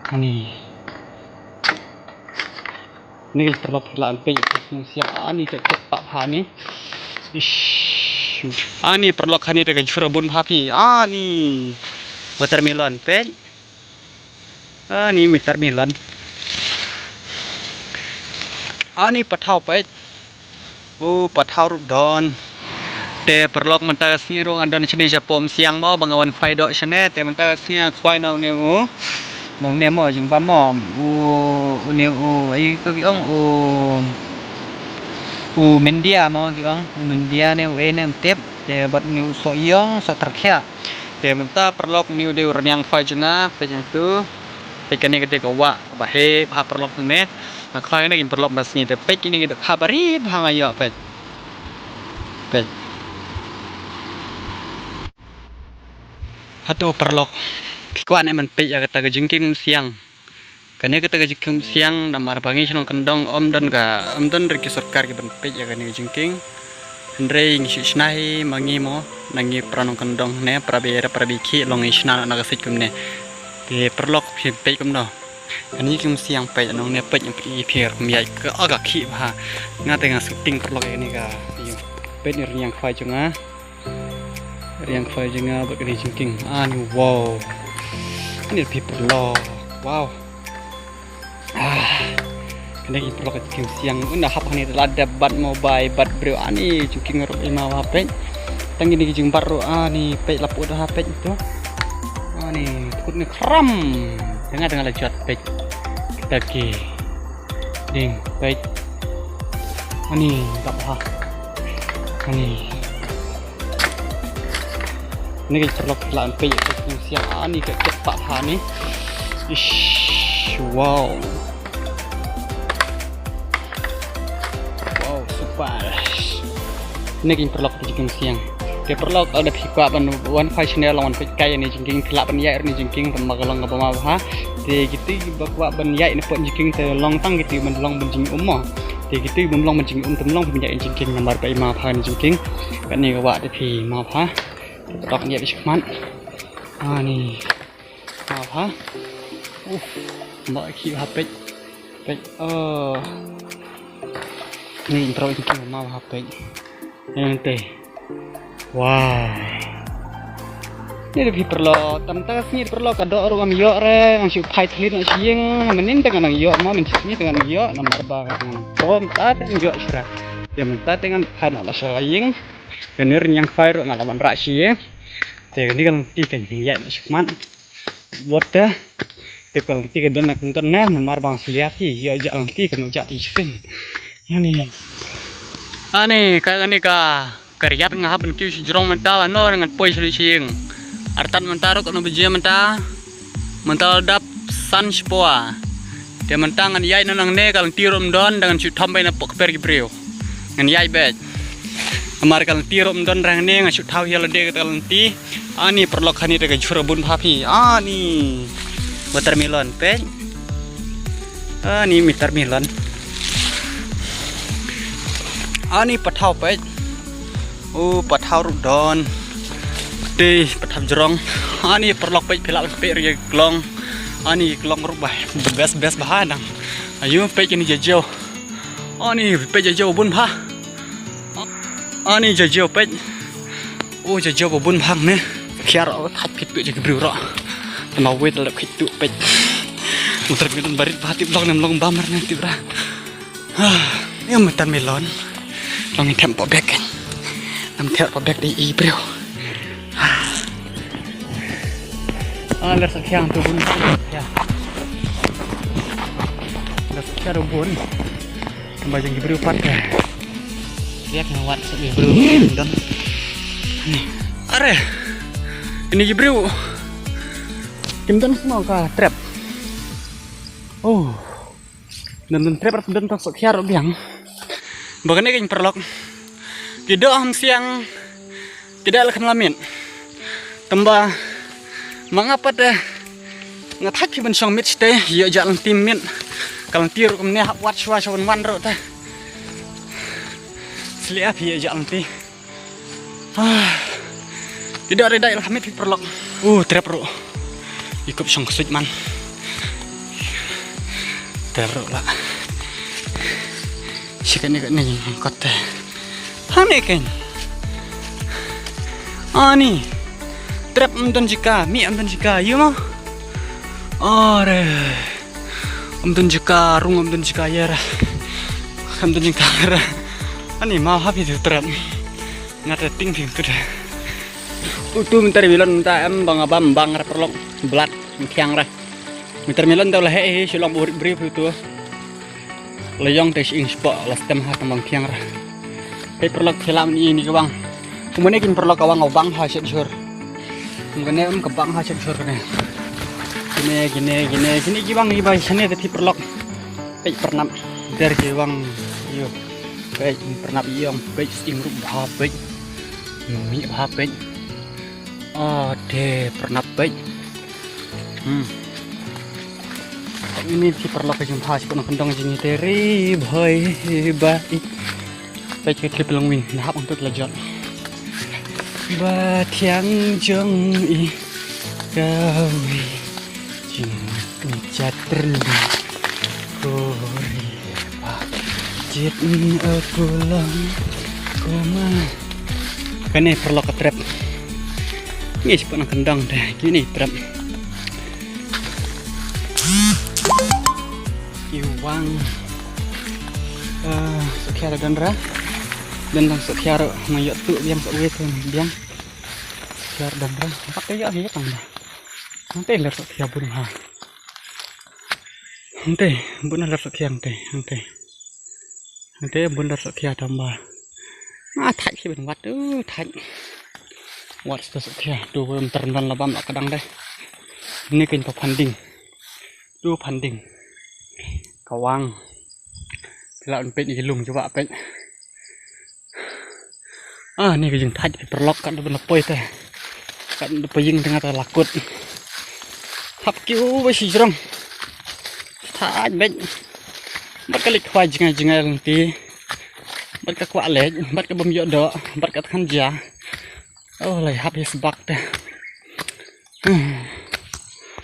Ini terlalu pelan yang siapa ni cek pak ha ni. Ni perlok hani dengan curabun papi. Ni watermelon pe. Ni watermelon. Ni patau pe. Patau don. Te perlok mentara sini rong andon sini japom siang mau bangawan fai dok sini te mentara sini kuai nau ni mong nemo jing ba mom ni ai ko giong mendia mo giong mendia ne we ne tep te bat ni so yong sa terkhia te menta perlok ni de urnyang fai jena pe jeng tu pe kene gede ko wa ba he ha perlok ne ma khai ne gin perlok mas ni te pe kini gede khabari hang ayo pe Hatu perlok kikuan man pe ya kata jengking siang kane kata jengking siang namar bangi senong kendong om dan riki sarkar ki ban pe ya kane jengking andre ngi shnai mangi mo nangi pranong kendong ne prabiki long isna na gasit kumne te perlok pe kum no kane kum siang pe nong ne pe yang pi phier miai ka aga khi ha ngate nga shooting perlok ini ka pe ni yang phai chunga yang fai jenga begini jengking ni wow ini lebih perlo wow kena perlo jengking siang unda hap ni lada bat mobile bat bro ani jengking ro ima hapet tang ini jeng baru ni pe lapu dah hapet itu ni takut ni kram dengan lejat pe kita ki ding pe ni tak apa ni ini perlu pelan pe siang ni ke cepat ha ni wow super ini perlu jengking siang ke perlu ada pikwa ban one fashion lawan kai ni jengking kelak ban ya ni jengking pemagelang apa mau ha de gitu bakwa ban ya ni pun jengking te long tang gitu menlong benjing ummo de gitu menlong benjing temlong punya jengking nomor pe ma pha ni jengking kan ni wa de pi ma pha Rok dia bisa man. Ni apa? Mbak ki HP. Ni intro itu mau HP. Yang teh. Wah. Ini lebih perlu tentang sini perlu kada orang yo re, ang siu pai thlin siang menin dengan ang yo mau mencini dengan yo nomor bagan. Bom tat yo sira. Ya minta dengan kana la saying. Kenir yang fire ngalaman raksi ya. Ini kan tiga ya cuman water kalau tiga dan nak nonton memar bang seliati ya jangan tiga nujat isin ini kayak ini karyat ngahap kiu jerong mental no dengan poin selising artan mentaruk no bejia mental dap san spoa dia mentangan yai nang ne kalau tirum don dengan shoot tambai na pok pergi brio dengan yai bed Amar kalau tirum don rang ne ngasut tahu ya lede kalau nanti ani perlu kani dengan curabun papi ni watermelon pe ni watermelon ni patau pe patau don de patau jerong ni perlu pe pelak pe ria glong ni glong rubah best bahan ayo pe kini jauh ni pe jauh bun pa ni jauh pe jauh bun hang ne kiar thap kit pe jauh bro mau wait lep kit tu pe muter minum barit hati blong nem long bamar nanti bra ini muter melon long tempo back nam tempo back di bro lihat sekian tu bun ya lihat sekian bun kembali jeng bro pat ya lihat ngawat sebi bro dan nih are ini bro kimdan semua ka trap dan trap dan tak sok hiar biang bagane kain perlok tidak am siang tidak lakan lamin tambah mengapa deh ngatak ki ban song mit stay ya jalan tim min kalau tiru kemne wat shwa shon wan ro ta seliap ya jalan ti tidak ada ilhamit perlok trap ro ikut song kesut man teruk lah. Sikan ni kota. Hane kan? Ni trap amdan jika, mi amdan jika, you mah. Are amdan jika, rung amdan jika ya lah. Amdan jika lah. Ani mau habis itu trap. Ngat ting ting tu dah. Utu minta bilang minta bang abang bang perlok belat kiang dah. Minta milan tahu lah silong beri itu. Leyong tes ing spot las tem ha tambang kiang dah. Perlok selam ini ke bang. Kemudian kin perlok awang awang ha syur. Kemudian ke bang ha syur kan. Gini ki bang ki bai sene tadi perlok. Pernah dari ki bang yo. Pernah iong ing rup ha mi ha deh pernah baik. Ini si perlu kejumpa si penuh kendang jenis teri baik. Baik kita pelang win nahap untuk lejat. Batiang jong i kawi jing jatri kori jit pulang koma. Kan ini perlu ke trap. Ini sepanjang kendang deh, gini trap. Iwang, sekian dandra, dan sekian mayat tu biang sekian tu biang, sekian dandra. Pakai ya dia tangga. Nanti ler sekian pun ha. Nanti benar sekian nanti benar sekian tambah. Thạch khi bên quạt thạch quạt sự kia đồ tần văn là băm lại cái đăng đây nên kinh vào phần đỉnh cầu vang là bên cái lùng cho vợ bên này cái rừng thạch phải lọc cạn bên là pơi thế cạn pơi dinh tengah là lakut hấp cứu với xì rong thạch bên bắt cái lịch khoai jengai lần tí bắt cái quả lệ, bắt cái bông nhựa đỡ, bắt cái khăn giá, lại habis bak deh.